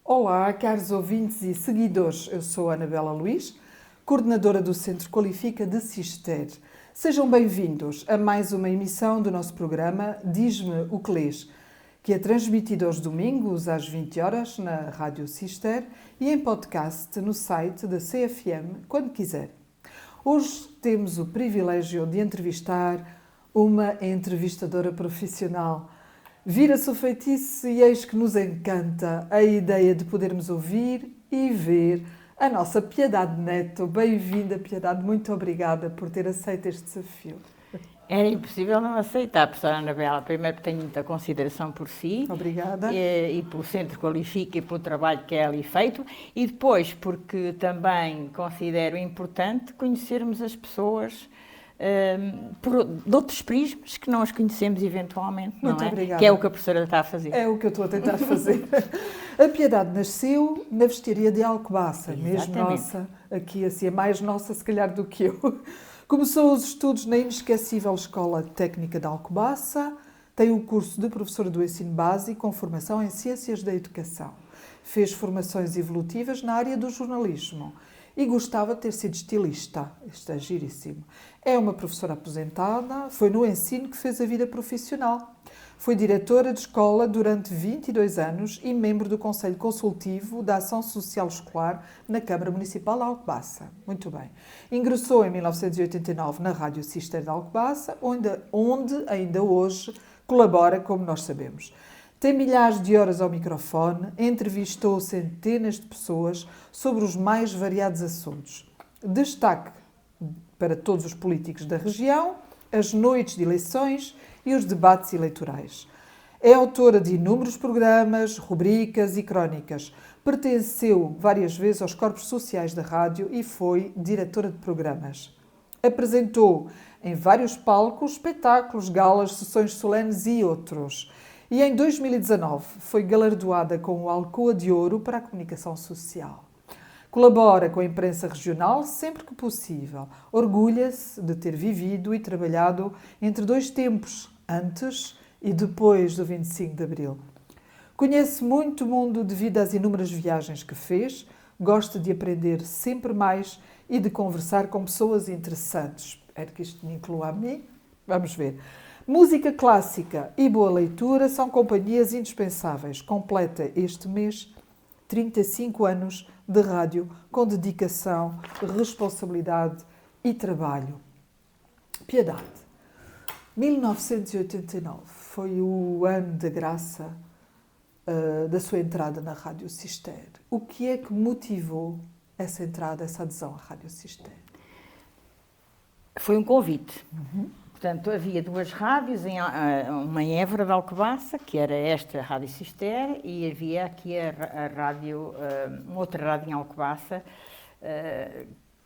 Olá, caros ouvintes e seguidores. Eu sou a Anabela Luís, coordenadora do Centro Qualifica de Cister. Sejam bem-vindos a mais uma emissão do nosso programa Diz-me o que lês, que é transmitido aos domingos às 20 horas na Rádio Cister e em podcast no site da CFM, quando quiser. Hoje temos o privilégio de entrevistar uma entrevistadora profissional. Vira-se o feitiço e eis que nos encanta a ideia de podermos ouvir e ver a nossa Piedade Neto. Bem-vinda, Piedade. Muito obrigada por ter aceito este desafio. Era impossível não aceitar, professora Anabela. Primeiro porque tenho muita consideração por si. Obrigada. E pelo Centro Qualifica e pelo trabalho que é ali feito. E depois porque também considero importante conhecermos as pessoas de outros prismas que não as conhecemos eventualmente, não é? Muito obrigada. Que é o que a professora está a fazer. É o que eu estou a tentar fazer. A Piedade nasceu na vestiaria de Alcobaça, mesmo nossa, aqui assim, é mais nossa se calhar do que eu. Começou os estudos na inesquecível Escola Técnica de Alcobaça, tem o curso de professora do ensino básico com formação em Ciências da Educação. Fez formações evolutivas na área do jornalismo e gostava de ter sido estilista. Isto é giríssimo. É uma professora aposentada, foi no ensino que fez a vida profissional. Foi diretora de escola durante 22 anos e membro do Conselho Consultivo da Ação Social Escolar na Câmara Municipal de Alcobaça. Muito bem. Ingressou em 1989 na Rádio Cister de Alcobaça, onde ainda hoje colabora, como nós sabemos. Tem milhares de horas ao microfone, entrevistou centenas de pessoas sobre os mais variados assuntos. Destaque para todos os políticos da região, as noites de eleições e os debates eleitorais. É autora de inúmeros programas, rubricas e crónicas. Pertenceu várias vezes aos corpos sociais da rádio e foi diretora de programas. Apresentou em vários palcos, espetáculos, galas, sessões solenes e outros. E em 2019 foi galardoada com o Alcoa de Ouro para a comunicação social. Colabora com a imprensa regional sempre que possível. Orgulha-se de ter vivido e trabalhado entre dois tempos, antes e depois do 25 de Abril. Conhece muito o mundo devido às inúmeras viagens que fez, gosta de aprender sempre mais e de conversar com pessoas interessantes. Espero que isto me inclua a mim. Vamos ver. Música clássica e boa leitura são companhias indispensáveis. Completa este mês 35 anos de rádio com dedicação, responsabilidade e trabalho. Piedade. 1989 foi o ano da graça da sua entrada na Rádio Cister. O que é que motivou essa entrada, essa adesão à Rádio Cister? Foi um convite. Portanto, havia duas rádios, uma em Évora de Alcobaça, que era esta, a Rádio Cister, e havia aqui a rádio, uma outra rádio em Alcobaça,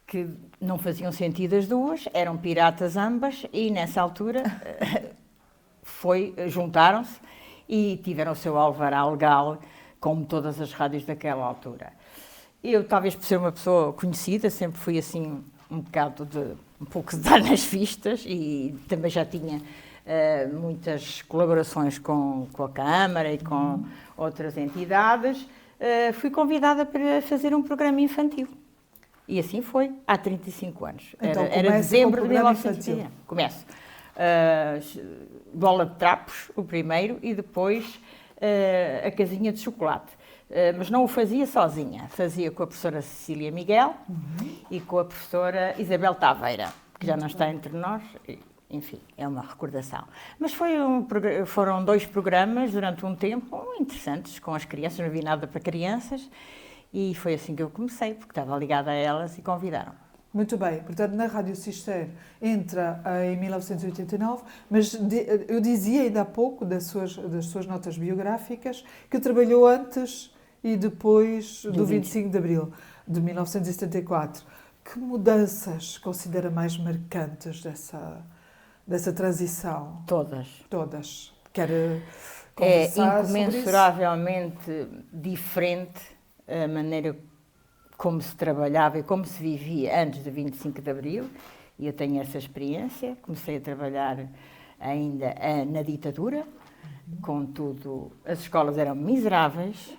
que não faziam sentido as duas, eram piratas ambas, e nessa altura juntaram-se e tiveram o seu alvará legal, como todas as rádios daquela altura. Eu, talvez por ser uma pessoa conhecida, sempre fui assim um pouco de dar nas vistas e também já tinha muitas colaborações com a Câmara e com outras entidades. Fui convidada para fazer um programa infantil. E assim foi, há 35 anos. Então, era dezembro de 1990. Começo. Bola de Trapos, o primeiro, e depois a Casinha de Chocolate. Mas não o fazia sozinha, fazia com a professora Cecília Miguel e com a professora Isabel Taveira, que já não está entre nós, enfim, é uma recordação. Mas foram dois programas durante um tempo interessantes com as crianças, não havia nada para crianças, e foi assim que eu comecei, porque estava ligada a elas e convidaram. Muito bem, portanto, na Rádio Cister entra em 1989, mas eu dizia ainda há pouco das suas notas biográficas que trabalhou antes e depois do 25 de Abril de 1974. Que mudanças considera mais marcantes dessa transição? Todas. Quer É conversar sobre isso? incomensuravelmente diferente a maneira como se trabalhava e como se vivia antes do 25 de Abril, e eu tenho essa experiência. Comecei a trabalhar ainda na ditadura, contudo, as escolas eram miseráveis,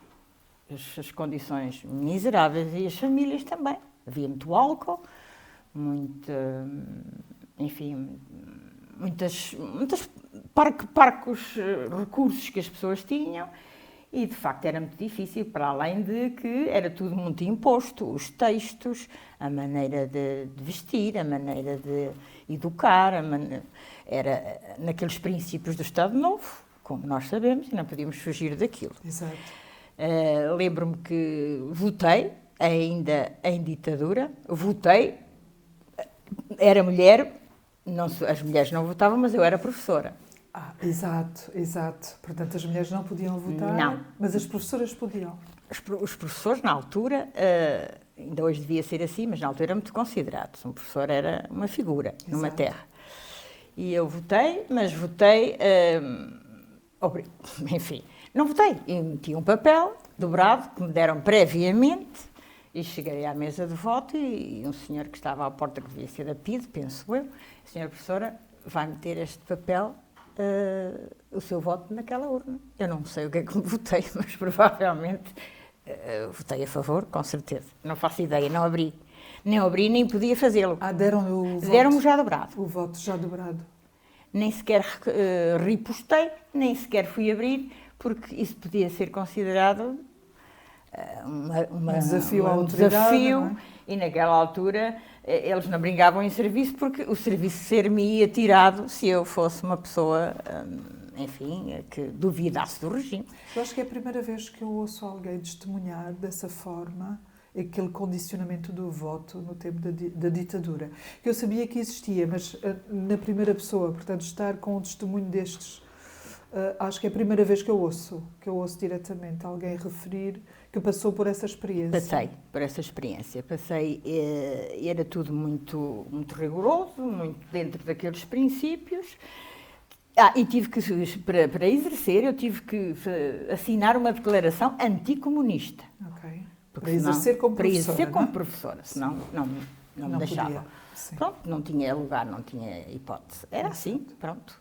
as condições miseráveis e as famílias também. Havia muito álcool, enfim, muitos parcos recursos que as pessoas tinham e, de facto, era muito difícil, para além de que era tudo muito imposto, os textos, a maneira de vestir, a maneira de educar, era naqueles princípios do Estado Novo, como nós sabemos, e não podíamos fugir daquilo. Exato. Lembro-me que votei, ainda em ditadura, votei, era mulher, as mulheres não votavam, mas eu era professora. Exato. Portanto, as mulheres não podiam votar, não. Mas as professoras podiam. Os professores, na altura, ainda hoje devia ser assim, mas na altura era muito considerado. Um professor era uma figura numa terra. E eu votei, mas votei, enfim, não votei. E meti um papel dobrado que me deram previamente e cheguei à mesa de voto e um senhor que estava à porta, que devia ser da PIDE, penso eu, a senhora professora vai meter este papel, o seu voto naquela urna. Eu não sei o que é que me votei, mas provavelmente votei a favor, com certeza. Não faço ideia, não abri. Nem abri, nem podia fazê-lo. Deram-lhe o voto? Deram-me já dobrado. O voto já dobrado. Nem sequer repostei, nem sequer fui abrir, porque isso podia ser considerado um desafio à autoridade. Desafio, não é? E naquela altura eles não brincavam em serviço, porque o serviço ser-me-ia tirado se eu fosse uma pessoa, enfim, que duvidasse do regime. Eu acho que é a primeira vez que eu ouço alguém testemunhar dessa forma aquele condicionamento do voto no tempo da ditadura. Eu sabia que existia, mas na primeira pessoa, portanto, estar com um testemunho destes, acho que é a primeira vez que eu ouço diretamente alguém referir que passou por essa experiência. Passei por essa experiência, era tudo muito, muito rigoroso, muito dentro daqueles princípios. E tive que, para exercer, eu tive que assinar uma declaração anticomunista. Ok. Para exercer como professora. Para exercer como professora, senão não me deixavam. Podia, pronto, não tinha lugar, não tinha hipótese. Era assim, pronto.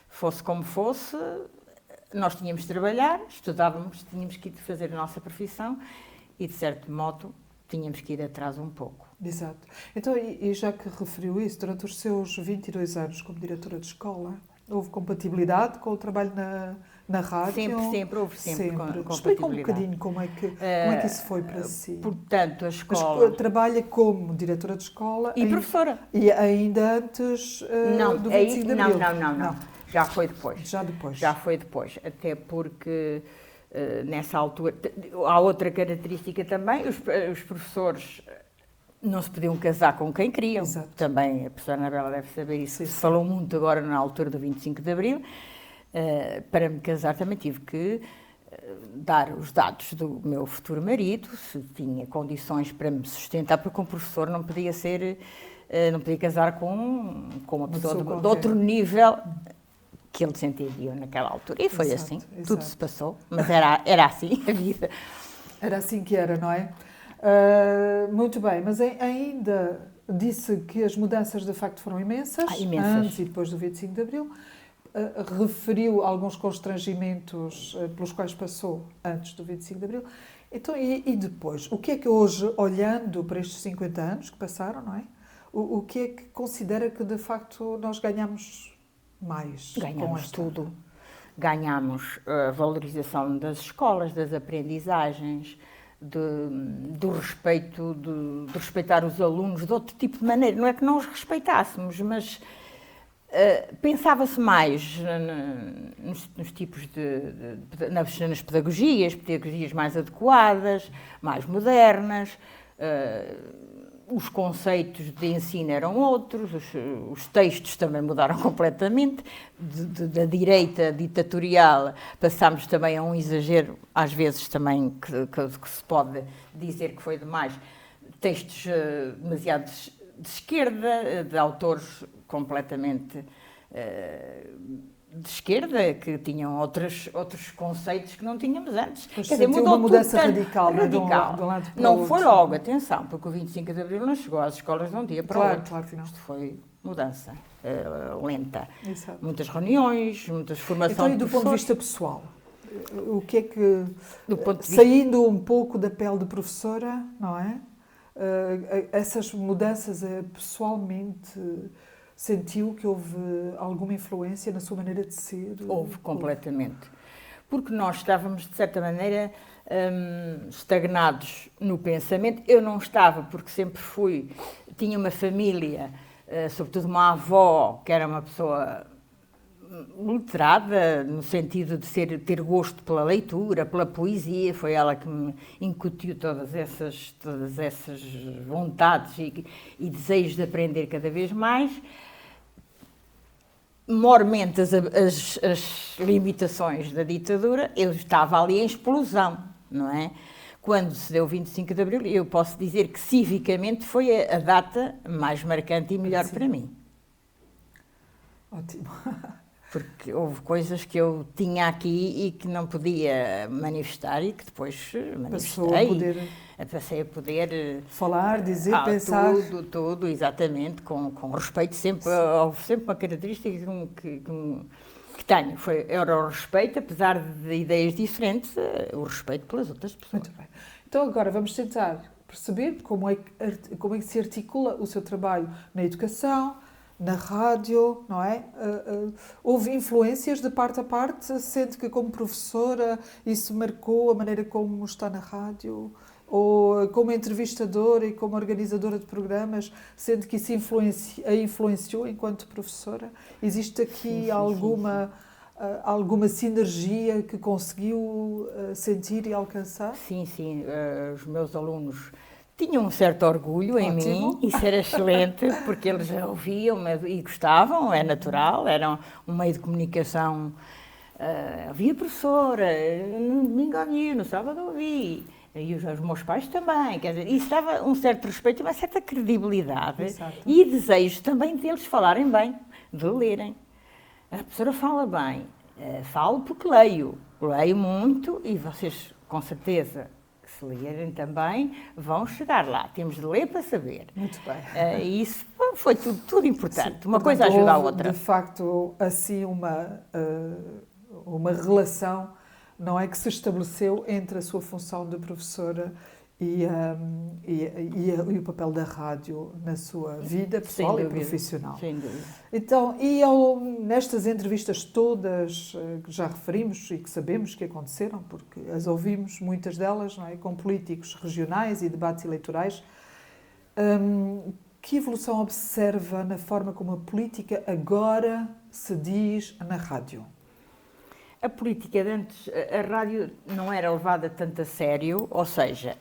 Fosse como fosse, nós tínhamos de trabalhar, estudávamos, tínhamos que ir fazer a nossa profissão e, de certo modo, tínhamos que ir atrás um pouco. Exato. Então, e já que referiu isso, durante os seus 22 anos como diretora de escola, houve compatibilidade com o trabalho na rádio? Sempre houve compatibilidade. Explica um bocadinho como é que isso foi para si. Portanto, a escola... Trabalha como diretora de escola... E professora. E ainda antes do 25 de Abril? Não. Já foi depois. Já foi depois. Até porque, nessa altura... Há outra característica também, os professores não se podiam casar com quem queriam. Exato. Também a professora Anabela deve saber isso. Se falou muito agora na altura do 25 de Abril. Para me casar também tive que dar os dados do meu futuro marido, se tinha condições para me sustentar, porque um professor não podia casar com uma pessoa de outro nível que ele sentia naquela altura. E foi assim, tudo se passou, mas era assim a vida. Era assim que era, não é? Muito bem, mas ainda disse que as mudanças de facto foram imensas. Antes e depois do 25 de Abril. Referiu alguns constrangimentos pelos quais passou antes do 25 de Abril. Então, e depois? O que é que hoje, olhando para estes 50 anos que passaram, não é? O que é que considera que, de facto, nós ganhamos mais? Ganhamos tudo. Ganhamos a valorização das escolas, das aprendizagens, do respeito, de respeitar os alunos de outro tipo de maneira. Não é que não os respeitássemos, mas... pensava-se mais nos tipos nas pedagogias mais adequadas, mais modernas, os conceitos de ensino eram outros, os textos também mudaram completamente, da direita ditatorial passámos também a um exagero, às vezes também que se pode dizer que foi demais, textos demasiado de esquerda, de autores completamente de esquerda, que tinham outros conceitos que não tínhamos antes. Quer dizer, mudou uma mudança radical. De um lado para não foi logo, atenção, porque o 25 de Abril não chegou às escolas de um dia para o outro. Claro que não. Isto foi mudança lenta. Exato. Muitas reuniões, muitas formações. Então, e do ponto de vista pessoal? O que é que, Do ponto de vista... saindo um pouco da pele de professora, não é? Essas mudanças, pessoalmente, sentiu que houve alguma influência na sua maneira de ser? Houve, completamente. Porque nós estávamos, de certa maneira, estagnados no pensamento. Eu não estava, porque sempre tinha uma família, sobretudo uma avó, que era uma pessoa literada, no sentido de ter gosto pela leitura, pela poesia. Foi ela que me incutiu todas essas vontades e desejos de aprender cada vez mais. Mormente as limitações da ditadura, eu estava ali em explosão, não é? Quando se deu o 25 de Abril, eu posso dizer que civicamente foi a data mais marcante e melhor para mim. Ótimo. Porque houve coisas que eu tinha aqui e que não podia manifestar e que depois manifestei. Passei a poder falar, dizer, pensar. Tudo, exatamente, com respeito sempre. Houve sempre uma característica que tenho. Era o respeito, apesar de ideias diferentes, o respeito pelas outras pessoas. Muito bem. Então agora vamos tentar perceber como é que se articula o seu trabalho na educação, na rádio, não é? Houve influências de parte a parte? Sente que como professora isso marcou a maneira como está na rádio? Ou como entrevistadora e como organizadora de programas, sente que isso a influenciou enquanto professora? Existe aqui sim. alguma sinergia que conseguiu sentir e alcançar? Sim. Os meus alunos tinham um certo orgulho em mim, isso era excelente, porque eles ouviam e gostavam, é natural, era um meio de comunicação. Havia professora, no domingo ouvi, no sábado ouvi. E os meus pais também, quer dizer, isso dava um certo respeito e uma certa credibilidade. Exato. E desejo também deles falarem bem, de lerem. A professora fala bem, falo porque leio muito e vocês, com certeza, que se lerem também, vão chegar lá. Temos de ler para saber. Muito bem. Isso foi tudo importante, Sim, uma coisa ajuda a outra. De facto, assim, uma relação, não é, que se estabeleceu entre a sua função de professora e o papel da rádio na sua vida pessoal e profissional. Sem dúvida. Então, nestas entrevistas todas que já referimos e que sabemos que aconteceram, porque as ouvimos, muitas delas, não é, com políticos regionais e debates eleitorais, que evolução observa na forma como a política agora se diz na rádio? A política de antes, a rádio não era levada tanto a sério, ou seja,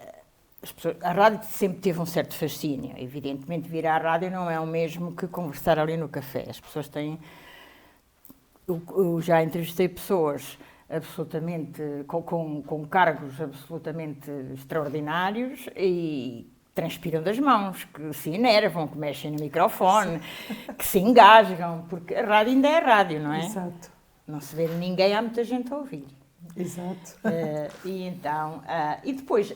a rádio sempre teve um certo fascínio. Evidentemente, vir à rádio não é o mesmo que conversar ali no café. As pessoas têm... Eu já entrevistei pessoas absolutamente com cargos absolutamente extraordinários e transpiram das mãos, que se enervam, que mexem no microfone, que se engasgam, porque a rádio ainda é rádio, não é? Exato. Não se vê ninguém, há muita gente a ouvir. Exato. E depois,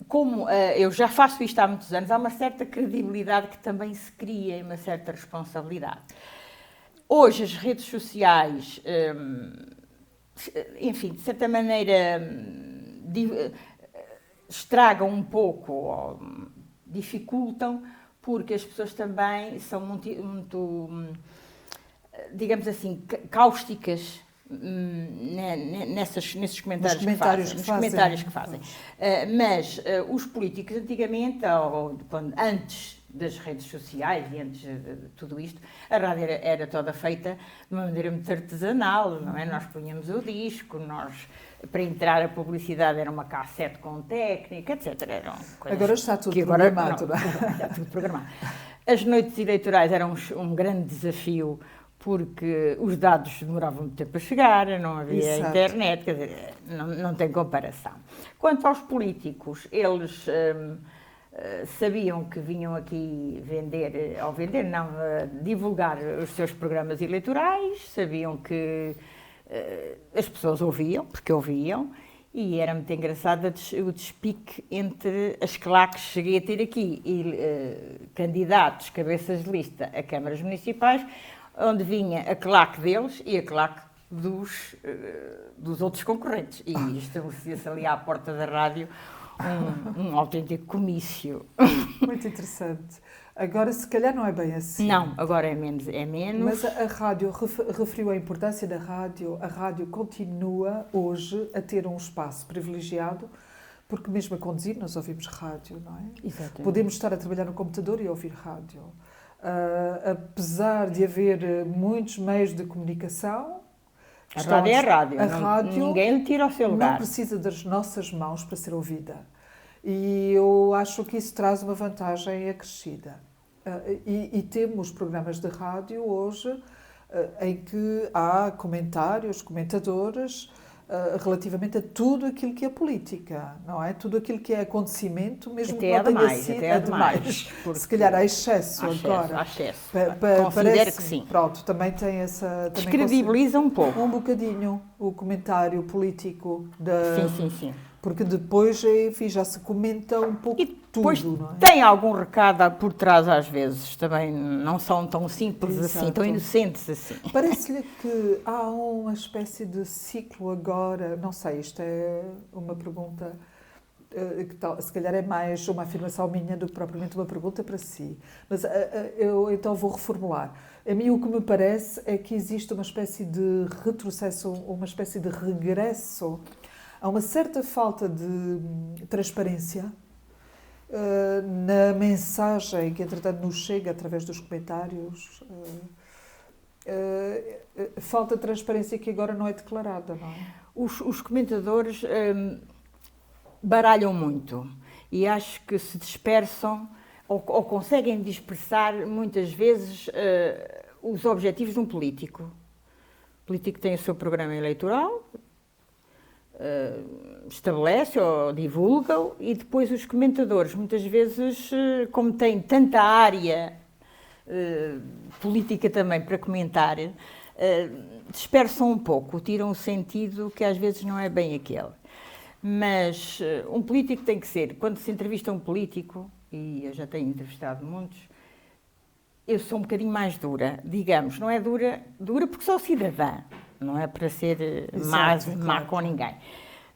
como eu já faço isto há muitos anos, há uma certa credibilidade que também se cria e uma certa responsabilidade. Hoje as redes sociais, enfim, de certa maneira, estragam um pouco, ou dificultam, porque as pessoas também são muito digamos assim, cáusticas nesses comentários que fazem. Mas os políticos antigamente, antes das redes sociais e antes de tudo isto, a rádio era toda feita de uma maneira muito artesanal, não é? Nós punhamos o disco, para entrar a publicidade era uma cassete com técnica, etc. Agora está tudo programado. Está tudo programado. As noites eleitorais eram um grande desafio, porque os dados demoravam muito tempo a chegar, não havia internet, quer dizer, não tem comparação. Quanto aos políticos, eles sabiam que vinham aqui divulgar os seus programas eleitorais, sabiam que as pessoas ouviam, porque ouviam, e era muito engraçado o despique entre as claques. Cheguei a ter aqui candidatos, cabeças de lista a câmaras municipais, onde vinha a claque deles e a claque dos outros concorrentes. E estabelecia-se ali à porta da rádio um autêntico comício. Muito interessante. Agora, se calhar não é bem assim. Não, agora é menos. Mas a rádio, referiu a importância da rádio. A rádio continua hoje a ter um espaço privilegiado, porque mesmo a conduzir nós ouvimos rádio, não é? Exatamente. Podemos estar a trabalhar no computador e ouvir rádio. Apesar de haver muitos meios de comunicação, a rádio é a rádio. A rádio ninguém lhe tira o seu lugar. Não precisa das nossas mãos para ser ouvida. E eu acho que isso traz uma vantagem acrescida. E temos programas de rádio hoje em que há comentários, comentadores, relativamente a tudo aquilo que é política, não é? Tudo aquilo que é acontecimento, mesmo até que não tenha sido... Até demais. Se calhar há excesso agora. Há excesso. Considero parece que sim. Pronto, também tem essa... Descredibiliza um pouco. Um bocadinho o comentário político da... Sim. Porque depois, enfim, já se comenta um pouco e depois tudo, não é? Tem algum recado por trás às vezes, também não são tão simples assim, tão inocentes assim. Parece-lhe que há uma espécie de ciclo agora, não sei, isto é uma pergunta que tal, se calhar é mais uma afirmação minha do que propriamente uma pergunta para si, mas eu então vou reformular. A mim o que me parece é que existe uma espécie de retrocesso, uma espécie de regresso. Há uma certa falta de transparência na mensagem que, entretanto, nos chega através dos comentários. Falta de transparência que agora não é declarada, não é? Os comentadores baralham muito e acho que se dispersam ou conseguem dispersar muitas vezes os objetivos de um político. O político tem o seu programa eleitoral, estabelece ou divulga-o, e depois os comentadores, muitas vezes, como têm tanta área política também para comentar, dispersam um pouco, tiram o sentido que às vezes não é bem aquele. Mas um político tem que ser, quando se entrevista um político, e eu já tenho entrevistado muitos, eu sou um bocadinho mais dura, digamos, não é dura porque sou cidadã, não é para ser má com ninguém.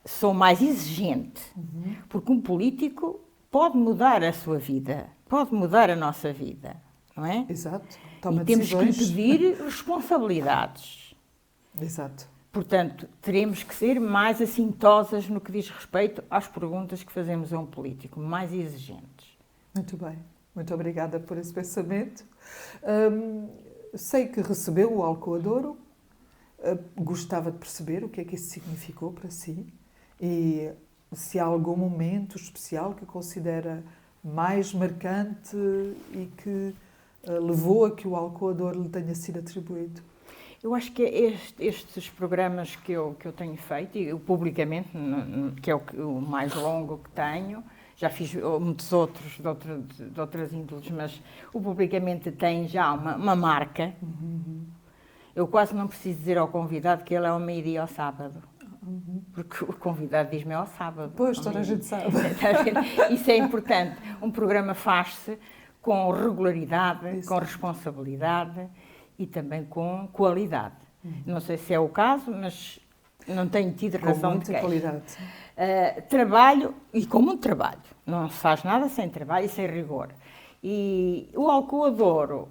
Sou mais exigente, porque um político pode mudar a sua vida, pode mudar a nossa vida, não é? Exato. E temos que lhe pedir responsabilidades. Exato. Portanto, teremos que ser mais assintosas no que diz respeito às perguntas que fazemos a um político, mais exigentes. Muito bem. Muito obrigada por esse pensamento. Sei que recebeu o Alcoa de Ouro. Gostava de perceber o que é que isso significou para si e se há algum momento especial que considera mais marcante e que levou a que o Alcoa de Ouro lhe tenha sido atribuído. Eu acho que estes programas que eu tenho feito, e eu publicamente, que é o mais longo que tenho, já fiz muitos outros de outras índoles, mas o publicamente tem já uma marca. Eu quase não preciso dizer ao convidado que ele é ao meio-dia ao sábado. Porque o convidado diz-me ao sábado. Pois, toda a gente sabe. Isso é importante. Um programa faz-se com regularidade, com responsabilidade e também com qualidade. Não sei se é o caso, mas não tenho tido razão de queixa. Com muita qualidade. Trabalho, e com muito trabalho. Não se faz nada sem trabalho e sem rigor. E o Alcoa de Ouro,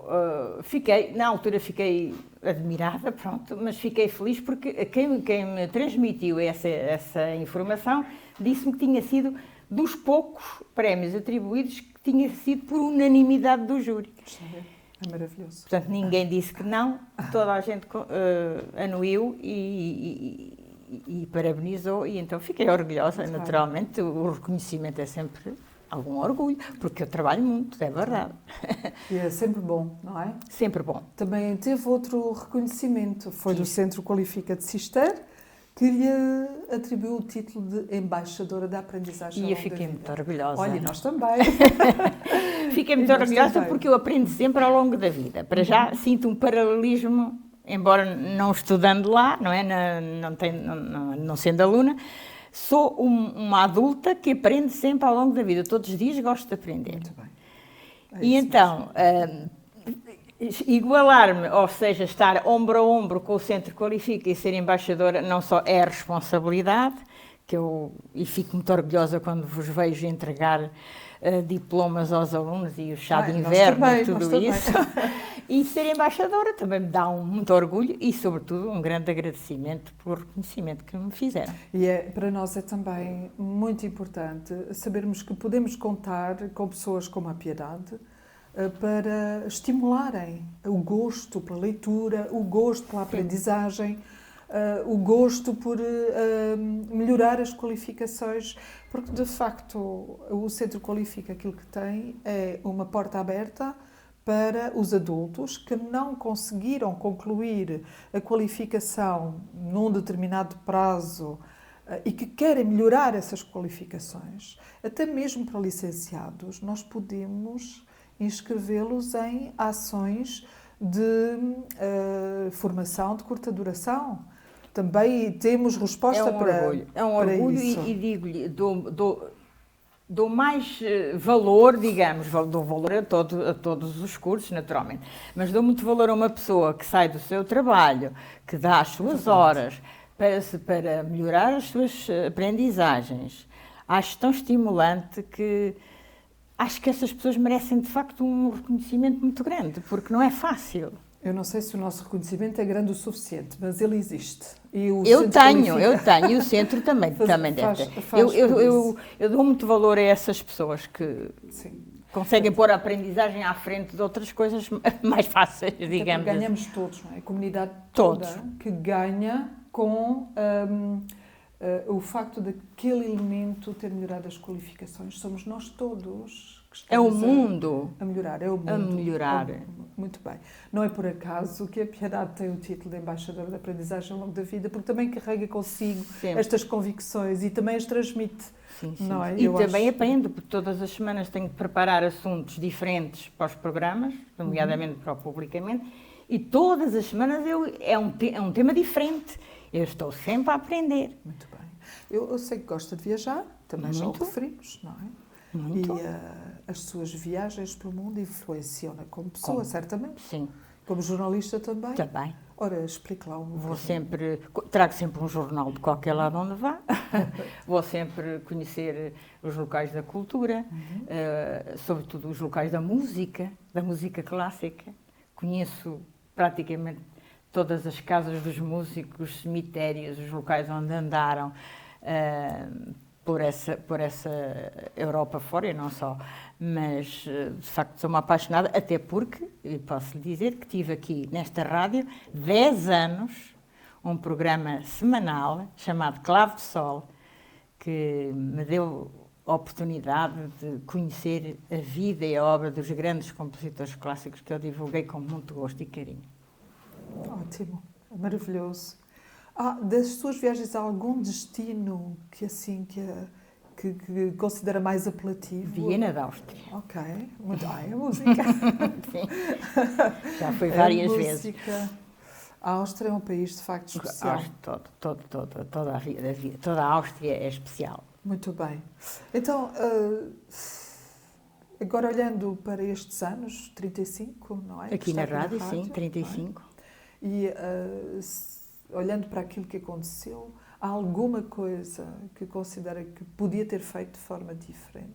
na altura fiquei admirada, pronto, mas fiquei feliz porque quem me transmitiu essa informação disse-me que tinha sido dos poucos prémios atribuídos que tinha sido por unanimidade do júri. É maravilhoso. Portanto, ninguém disse que não, toda a gente anuiu e parabenizou, e então fiquei orgulhosa, naturalmente. O reconhecimento é sempre algum orgulho, porque eu trabalho muito, é verdade. E é sempre bom, não é? Sempre bom. Também teve outro reconhecimento, foi do Centro Qualifica de Cister, que lhe atribuiu o título de Embaixadora da Aprendizagem. E eu fiquei muito orgulhosa. Olha, e nós também. Fiquei muito orgulhosa porque eu aprendo sempre ao longo da vida. Para já sinto um paralelismo, embora não estudando lá, não é? Não sendo aluna, sou uma adulta que aprende sempre ao longo da vida. Todos os dias gosto de aprender. Muito bem. E então, igualar-me, ou seja, estar ombro a ombro com o Centro Qualifica e ser embaixadora, não só é responsabilidade, e fico muito orgulhosa quando vos vejo entregar diplomas aos alunos e o chá de inverno e tudo isso. E ser embaixadora também me dá muito orgulho e, sobretudo, um grande agradecimento pelo reconhecimento que me fizeram. E para nós é também muito importante sabermos que podemos contar com pessoas como a Piedade para estimularem o gosto pela leitura, o gosto pela aprendizagem, o gosto por melhorar as qualificações, porque de facto o Centro Qualifica aquilo que tem é uma porta aberta para os adultos que não conseguiram concluir a qualificação num determinado prazo e que querem melhorar essas qualificações. Até mesmo para licenciados, nós podemos inscrevê-los em ações de formação de curta duração. Também temos resposta para isso. É um orgulho e digo-lhe, dou mais valor, digamos, dou valor a todos os cursos, naturalmente, mas dou muito valor a uma pessoa que sai do seu trabalho, que dá as suas horas para melhorar as suas aprendizagens. Acho tão estimulante que acho que essas pessoas merecem, de facto, um reconhecimento muito grande, porque não é fácil. Eu não sei se o nosso reconhecimento é grande o suficiente, mas ele existe. E eu tenho, e o centro também deve ter. Eu dou muito valor a essas pessoas que conseguem pôr a aprendizagem à frente de outras coisas mais fáceis, digamos. Ganhamos todos, não é? A comunidade toda que ganha com o facto daquele elemento ter melhorado as qualificações. Somos nós todos que estamos o mundo a melhorar. É o mundo a melhorar. Muito bem. Não é por acaso que a Piedade tem o título de embaixadora da aprendizagem ao longo da vida, porque também carrega consigo estas convicções e também as transmite. Sim. Não é? E também aprendo, porque todas as semanas tenho que preparar assuntos diferentes para os programas, nomeadamente para o Publicamente, e todas as semanas é um tema diferente. Eu estou sempre a aprender. Muito bem. Eu sei que gosta de viajar, também já o referimos, não é? Muito. E as suas viagens pelo mundo influenciam-na como pessoa, certamente. Sim. Como jornalista também. Também. Ora, explique lá trago sempre um jornal de qualquer lado onde vá. Vou sempre conhecer os locais da cultura, sobretudo os locais da música clássica. Conheço praticamente todas as casas dos músicos, os cemitérios, os locais onde andaram por essa Europa fora, e não só. Mas, de facto, sou uma apaixonada, até porque, posso lhe dizer, que tive aqui, nesta rádio, 10 anos, um programa semanal chamado Clave de Sol, que me deu a oportunidade de conhecer a vida e a obra dos grandes compositores clássicos que eu divulguei com muito gosto e carinho. Ótimo, maravilhoso. Das suas viagens, há algum destino que considera mais apelativo? Viena da Áustria. Ok, muito bem, a música. Sim, já fui várias vezes. A Áustria é um país de facto especial. Toda a Áustria é especial. Muito bem. Então, agora olhando para estes anos, 35, não é? Aqui na rádio, sim, 35. E olhando para aquilo que aconteceu, há alguma coisa que considera que podia ter feito de forma diferente?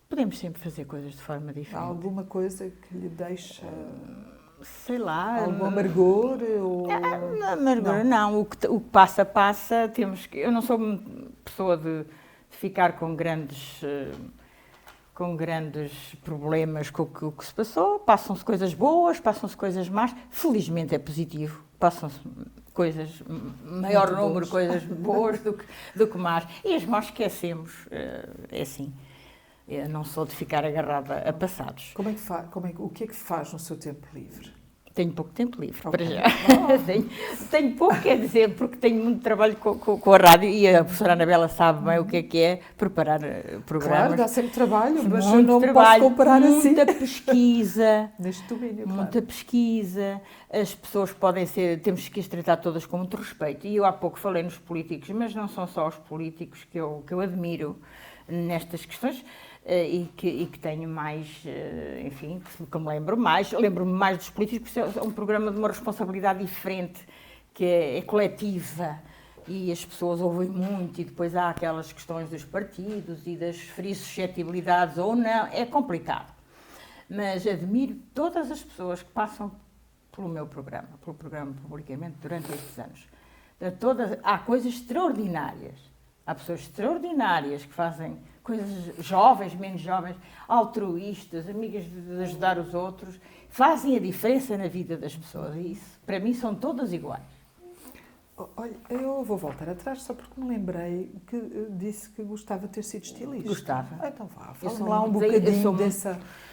Podemos sempre fazer coisas de forma diferente. Há alguma coisa que lhe deixa... sei lá... Algum amargor? Amargor, não. O que passa, passa. Eu não sou pessoa de ficar com grandes problemas com o que se passou. Passam-se coisas boas, passam-se coisas más. Felizmente é positivo. Passam-se coisas, maior número de coisas boas do que más. E as más esquecemos. É assim. Eu não sou de ficar agarrada a passados. O que é que faz no seu tempo livre? Tenho pouco tempo livre, para já. Tenho pouco, quer dizer, porque tenho muito trabalho com a rádio e a professora Anabela sabe bem o que é preparar programas. Claro, dá sempre trabalho, mas eu não posso comparar assim. Muita pesquisa. Neste domínio, muita pesquisa. As pessoas temos que as tratar todas com muito respeito. E eu há pouco falei nos políticos, mas não são só os políticos que eu admiro. nestas questões e que tenho mais, enfim, que me lembro-me mais dos políticos, porque é um programa de uma responsabilidade diferente, que é coletiva, e as pessoas ouvem muito, e depois há aquelas questões dos partidos e das frias suscetibilidades ou não, é complicado. Mas admiro todas as pessoas que passam pelo programa publicamente, durante estes anos. Há coisas extraordinárias, há pessoas extraordinárias que fazem coisas jovens, menos jovens, altruístas, amigas de ajudar os outros, fazem a diferença na vida das pessoas, e isso, para mim, são todas iguais. Olha, eu vou voltar atrás só porque me lembrei que disse que gostava de ter sido estilista. Gostava. Então vá, fala-me lá um bocadinho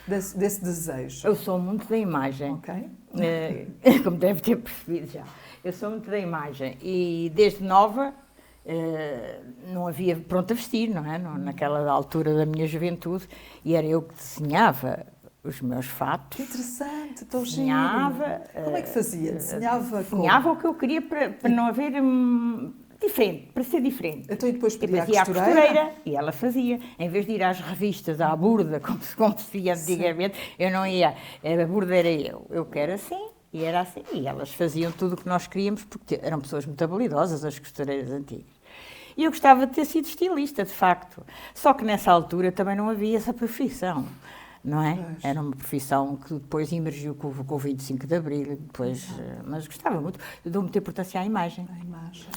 desse desejo. Eu sou muito da imagem, ok? Como deve ter percebido já. Eu sou muito da imagem e desde nova não havia pronto a vestir, não é? Naquela altura da minha juventude, e era eu que desenhava os meus fatos. Que interessante, estou desenhava. Como é que fazia? Desenhava o que eu queria para não haver diferente, para ser diferente. Então, e depois pedia à costureira? E ela fazia. Em vez de ir às revistas, à burda, como se via antigamente, eu não ia. A burda era eu quero assim, e era assim. E elas faziam tudo o que nós queríamos, porque eram pessoas muito habilidosas, as costureiras antigas. E eu gostava de ter sido estilista, de facto. Só que nessa altura também não havia essa profissão. Não é? Era uma profissão que depois emergiu com o 25 de Abril, depois, mas gostava muito, dou muita importância à imagem.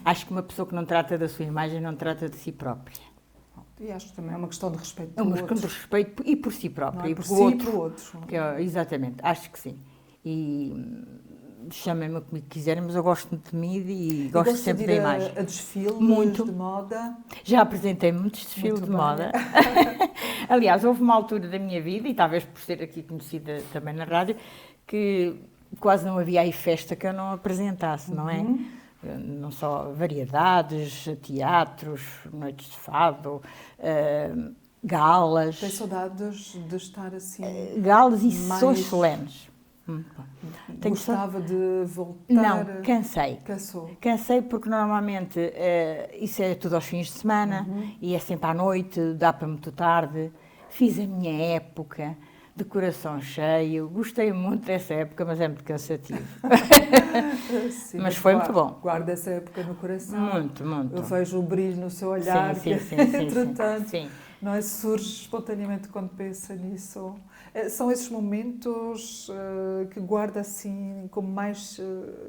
Acho que uma pessoa que não trata da sua imagem não trata de si própria. E acho que também é uma questão de respeito pelo outro. É uma questão de respeito e por si própria. Não é por si e pelo outro. Exatamente, acho que sim. E chamem-me como quiserem, mas eu gosto muito de mim e gosto sempre da imagem. A desfiles muito. De moda? Já apresentei muitos desfiles de moda. Aliás, houve uma altura da minha vida, e talvez por ser aqui conhecida também na rádio, que quase não havia aí festa que eu não apresentasse, não é? Não só variedades, teatros, noites de fado, galas. Tem saudades de estar assim? Galas e sessões solenes. Gostava de voltar? Não, cansei. Cansei porque normalmente isso é tudo aos fins de semana e é sempre à noite, dá para muito tarde. Fiz a minha época, de coração cheio, gostei muito dessa época, mas é muito cansativo. Sim, mas foi muito bom. Guarda essa época no coração. Muito. Eu vejo o brilho no seu olhar, sim, entretanto, sim. Não é? Surge espontaneamente quando pensa nisso. São esses momentos que guarda assim como mais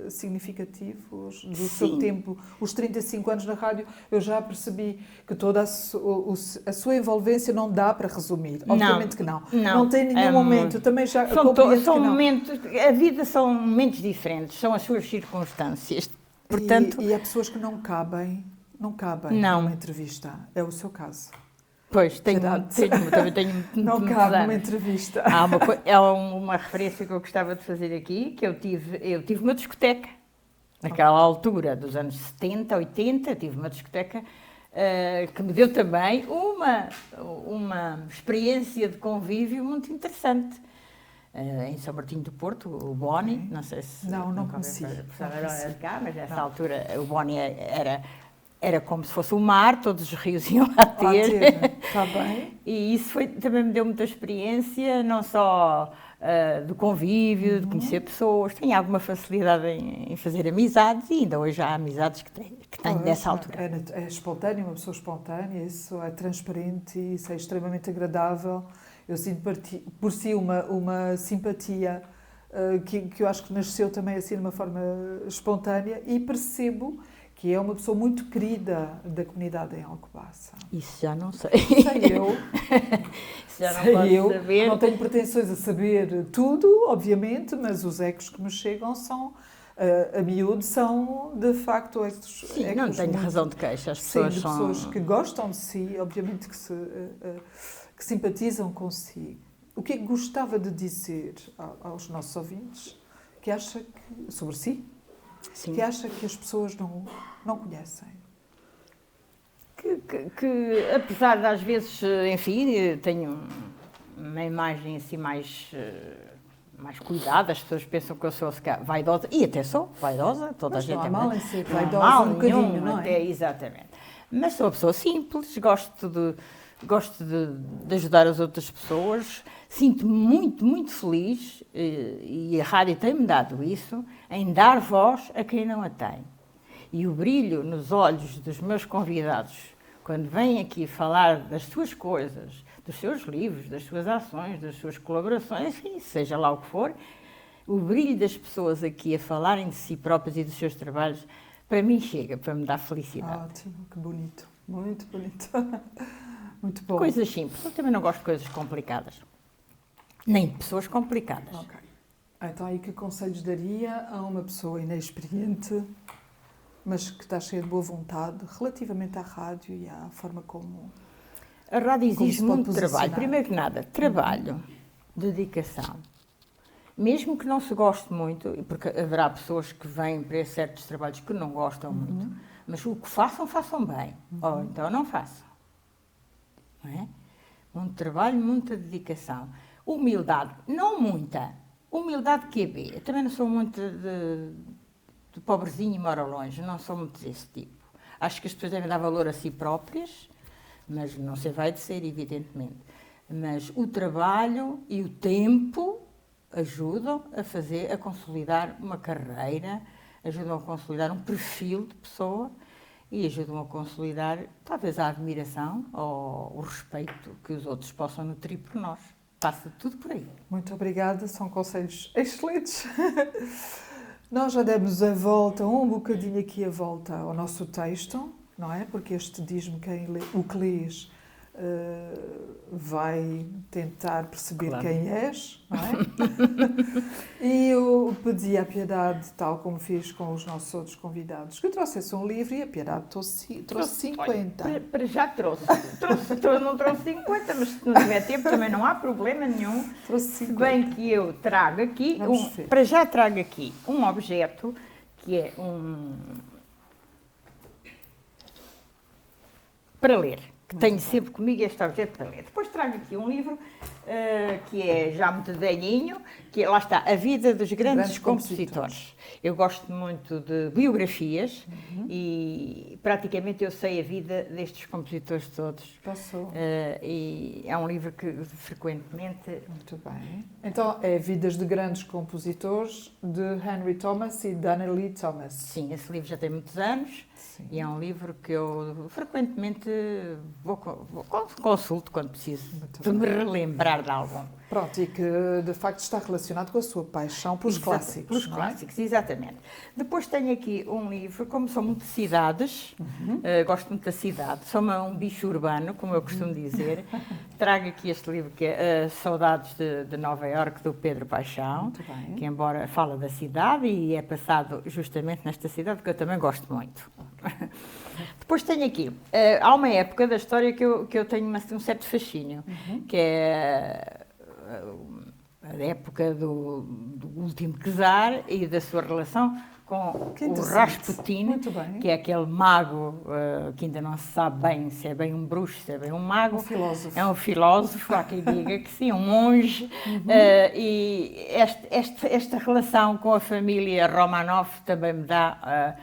significativos do seu tempo. Os 35 anos na rádio, eu já percebi que toda a sua envolvência não dá para resumir. Obviamente que não. Não tem nenhum momento. Também já são momentos, a vida são momentos diferentes, são as suas circunstâncias. Portanto, e há pessoas que não cabem numa entrevista. É o seu caso. Pois, também tenho não cabe numa entrevista. Há uma referência que eu gostava de fazer aqui, que eu tive uma discoteca. Naquela altura, dos anos 70, 80, tive uma discoteca que me deu também uma experiência de convívio muito interessante. Em São Martinho do Porto, o Boni, não sei se... Não conheci. Era de cá, mas nessa altura o Boni era como se fosse o mar, todos os rios iam lá ter. Está bem. E isso também me deu muita experiência, não só do convívio, de conhecer pessoas. Tenho alguma facilidade em fazer amizades e ainda hoje há amizades que tenho dessa altura. É espontâneo, uma pessoa espontânea, isso é transparente, isso é extremamente agradável. Eu sinto por si uma simpatia que eu acho que nasceu também assim de uma forma espontânea e percebo que é uma pessoa muito querida da comunidade em Alcobaça. Isso já não sei. Sei eu. Isso já não posso saber. Não tenho pretensões a saber tudo, obviamente, mas os ecos que me chegam são, a miúdo, são de facto ecos. Sim, não tenho razão de queixa. As pessoas são pessoas que gostam de si, obviamente que simpatizam com si. O que é que gostava de dizer aos nossos ouvintes que acha que, sobre si? Sim. Que acha que as pessoas não conhecem? Que apesar de às vezes, enfim, tenho uma imagem assim mais cuidada, as pessoas pensam que eu sou vaidosa, e até sou vaidosa, toda a gente é mal em ser vaidosa um bocadinho, não é? Exatamente. Mas sou uma pessoa simples, gosto gosto de ajudar as outras pessoas, sinto-me muito, muito feliz, e a rádio tem-me dado isso, em dar voz a quem não a tem. E o brilho nos olhos dos meus convidados, quando vêm aqui falar das suas coisas, dos seus livros, das suas ações, das suas colaborações, enfim, seja lá o que for, o brilho das pessoas aqui a falarem de si próprias e dos seus trabalhos, para mim chega, para me dar felicidade. Ótimo, que bonito, muito bonito. Muito bom. Coisas simples, eu também não gosto de coisas complicadas, nem de pessoas complicadas. Ok. Então, aí que conselhos daria a uma pessoa inexperiente, mas que está cheia de boa vontade, relativamente à rádio e à forma como... A rádio exige muito trabalho. posicionar? Primeiro que nada, trabalho, dedicação. Mesmo que não se goste muito, porque haverá pessoas que vêm para certos trabalhos que não gostam muito, mas o que façam, façam bem. Ou então não façam. Não é? Muito trabalho, muita dedicação. Humildade, não muita. Humildade QB. Eu também não sou muito de pobrezinho e moro longe, não sou muito desse tipo. Acho que as pessoas devem dar valor a si próprias, mas não se vai de ser, evidentemente. Mas o trabalho e o tempo ajudam a consolidar uma carreira, ajudam a consolidar um perfil de pessoa e ajudam a consolidar, talvez, a admiração ou o respeito que os outros possam nutrir por nós. Passa tudo por aí. Muito obrigada, são conselhos excelentes. Nós já demos a volta, um bocadinho aqui a volta ao nosso texto, não é? Porque este diz-me o que lês vai tentar perceber Claro. quem és, não é? E eu pedi à Piedade, tal como fiz com os nossos outros convidados, que trouxesse um livro e a Piedade trouxe 50. Para já trouxe. Não trouxe 50, mas se não tiver tempo também não há problema nenhum. Trouxe Se 50. bem que eu trago aqui, Vamos ver. para já trago aqui um objeto que é para ler, que tenho sempre comigo este objeto para ler. Depois trago aqui um livro que é já muito velhinho, que é, lá está, A Vida dos Grandes Compositores. Eu gosto muito de biografias e praticamente eu sei a vida destes compositores todos. Passou. E é um livro que frequentemente... Muito bem. Então, é Vidas de Grandes Compositores, de Henry Thomas e Dana Lee Thomas. Sim, esse livro já tem muitos anos. Sim. E é um livro que eu frequentemente consulto quando preciso de me relembrar de algum. Pronto, e que de facto está relacionado com a sua paixão pelos clássicos. Pelos não é? clássicos, exatamente. Depois tenho aqui um livro, como são muito cidades, gosto muito da cidade, sou um bicho urbano, como eu costumo dizer. Trago aqui este livro que é Saudades de Nova Iorque, do Pedro Paixão, Muito bem. que embora fala da cidade e é passado justamente nesta cidade, que eu também gosto muito. Depois tenho aqui, há uma época da história que eu tenho um certo fascínio, que é a época do último czar e da sua relação com o Rasputin, Muito bem. que é aquele mago que ainda não se sabe bem se é bem um bruxo, se é bem um mago. Um filósofo. É um filósofo, há quem diga que sim, um monge. E esta relação com a família Romanov também me dá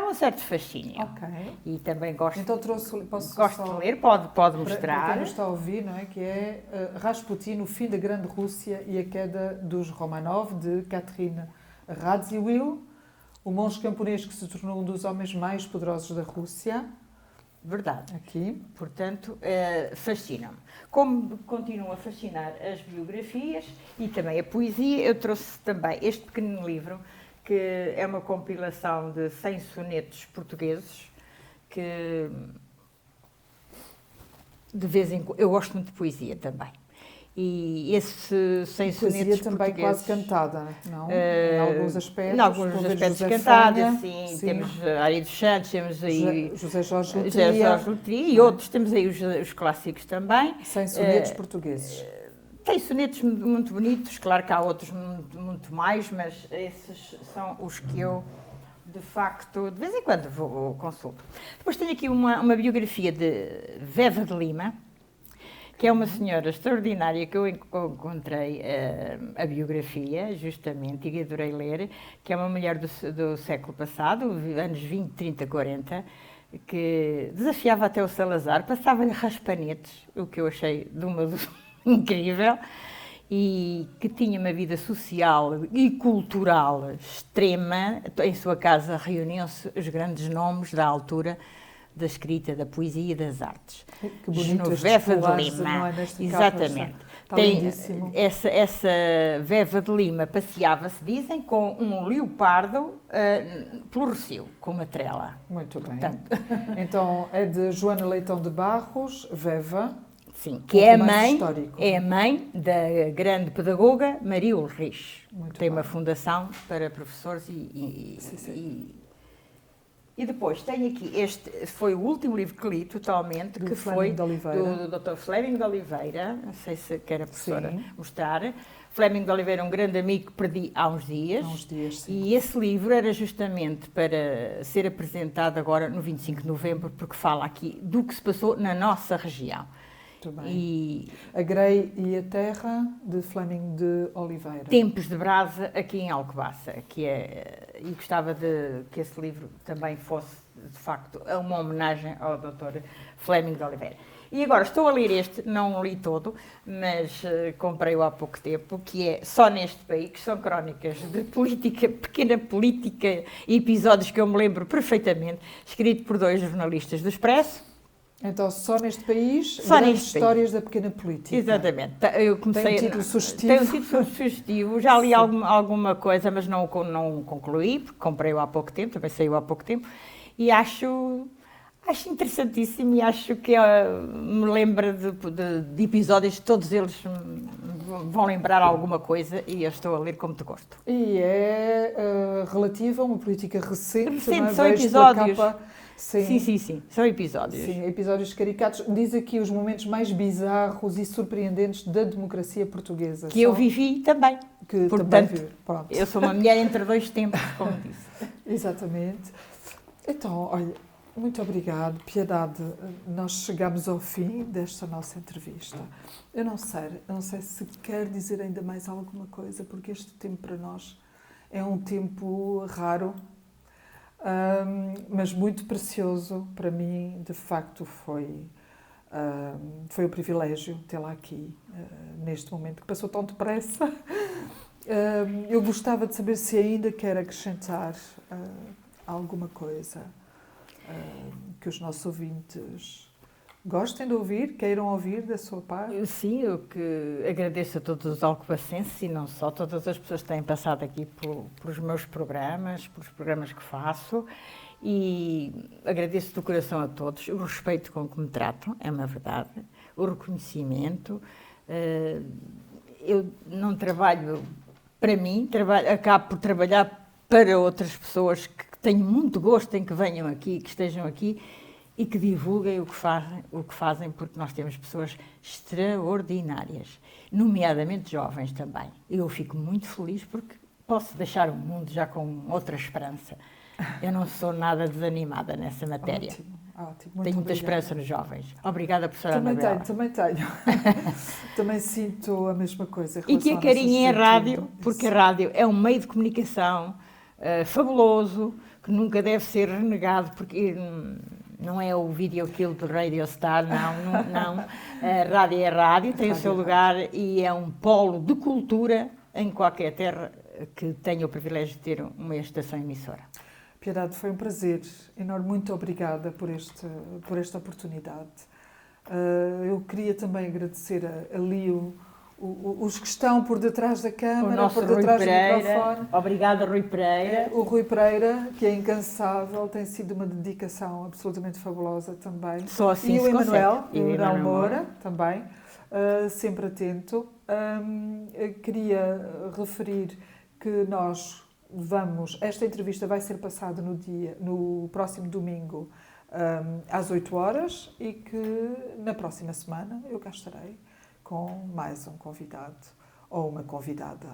um certo fascínio. Ok. E também gosto, Então posso gosto só, de ler, pode para mostrar. quem nos está a ouvir, não é? Que é Rasputin, o fim da Grande Rússia e a queda dos Romanov, de Catherine Radziwiłł, o monge camponês que se tornou um dos homens mais poderosos da Rússia. Verdade. Aqui. Portanto, fascina-me. Como continuam a fascinar as biografias e também a poesia, eu trouxe também este pequeno livro, que é uma compilação de 100 sonetos portugueses, que de vez em quando... Eu gosto muito de poesia também. E esse 100 sonetos também portugueses... quase cantada, não? Em alguns aspectos. Em alguns aspectos José cantada, Fanha, sim. Temos Ari dos Santos, temos aí... José Jorge José Letria. Jorge Letria e outros, temos aí os clássicos também. 100 sonetos portugueses. Tem sonetos muito bonitos, claro que há outros muito mais, mas esses são os que eu, de facto, de vez em quando vou consulto. Depois tenho aqui uma biografia de Veva de Lima, que é uma senhora extraordinária que eu encontrei a biografia, justamente, e adorei ler, que é uma mulher do século passado, anos 20, 30, 40, que desafiava até o Salazar, passava-lhe raspanetes, o que eu achei de uma incrível, e que tinha uma vida social e cultural extrema. Em sua casa reuniam-se os grandes nomes da altura da escrita, da poesia e das artes. Que bonito, Genoveva de Lima, não é, nesta exatamente. Está lindíssimo. Essa Veva de Lima passeava-se, dizem, com um leopardo pelo Rossio, com uma trela. Muito bem. Portanto, então, é de Joana Leitão de Barros, Veva. sim, que é a mãe da grande pedagoga Maria Ulrich. Tem uma fundação para professores e depois tem aqui, este foi o último livro que li totalmente, que foi do Dr. Fleming de Oliveira, não sei se quer a professora mostrar. Fleming de Oliveira é um grande amigo que perdi há uns dias. Sim. E esse livro era justamente para ser apresentado agora no 25 de novembro, porque fala aqui do que se passou na nossa região. Muito bem. A Grey e a Terra, de Fleming de Oliveira. Tempos de Brasa, aqui em Alcobaça, e gostava que esse livro também fosse, de facto, uma homenagem ao Dr. Fleming de Oliveira. E agora estou a ler este, não li todo, mas comprei-o há pouco tempo, que é Só Neste País, que são crónicas de política, pequena política, e episódios que eu me lembro perfeitamente, escrito por 2 jornalistas do Expresso. Então, Só Neste País, grandes histórias da pequena política. Exatamente. Eu comecei, tem um título sugestivo. Tem um título sugestivo. Já li alguma coisa, mas não concluí, porque comprei-o há pouco tempo, também saiu há pouco tempo, e acho interessantíssimo e acho que me lembra de episódios, todos eles vão lembrar alguma coisa e eu estou a ler com muito gosto. E é relativa a uma política recente, não é? São episódios. Sim, são episódios. Sim, episódios caricatos. Diz aqui os momentos mais bizarros e surpreendentes da democracia portuguesa. Que eu vivi também. Portanto, eu sou uma mulher entre 2 tempos, como disse. Exatamente. Então, olha, muito obrigado, Piedade. Nós chegamos ao fim desta nossa entrevista. Eu não sei se quer dizer ainda mais alguma coisa, porque este tempo para nós é um tempo raro, mas muito precioso para mim. De facto, foi o privilégio tê-la aqui neste momento, que passou tão depressa. Eu gostava de saber se ainda quer acrescentar alguma coisa que os nossos ouvintes gostem de ouvir, queiram ouvir da sua parte. Sim, eu que agradeço a todos os alcobacenses e não só, todas as pessoas que têm passado aqui pelos meus programas, pelos programas que faço, e agradeço do coração a todos o respeito com que me tratam, é uma verdade, o reconhecimento. Eu não trabalho para mim, acabo por trabalhar para outras pessoas que tenho muito gosto em que venham aqui, que estejam aqui e que divulguem o que fazem, porque nós temos pessoas extraordinárias, nomeadamente jovens também. Eu fico muito feliz porque posso deixar o mundo já com outra esperança. Eu não sou nada desanimada nessa matéria. Ótimo. Tenho muita esperança nos jovens. Obrigada, professora Anabela. Também tenho. Também sinto a mesma coisa. E que acarinhem a rádio, porque a rádio é um meio de comunicação fabuloso, que nunca deve ser renegado, porque não é o videokill do Radio Star, não. A rádio é rádio, tem o seu lugar e é um polo de cultura em qualquer terra que tenha o privilégio de ter uma estação emissora. Piedade, foi um prazer enorme. Muito obrigada por esta oportunidade. Eu queria também agradecer a Lio, os que estão por detrás da câmara, por detrás do microfone. Obrigada, Rui Pereira. O Rui Pereira, que é incansável, tem sido uma dedicação absolutamente fabulosa também. Só assim e o se Emanuel, consegue. o Emanuel Moura, também, sempre atento. Queria referir que nós esta entrevista vai ser passada no próximo domingo, às 8 horas, e que na próxima semana eu cá estarei com mais um convidado ou uma convidada.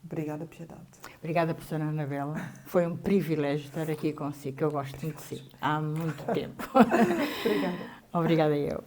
Obrigada, Piedade. Obrigada, professora Anabela. Foi um privilégio estar aqui consigo, que eu gosto muito de si. Há muito tempo. Obrigada. Obrigada eu.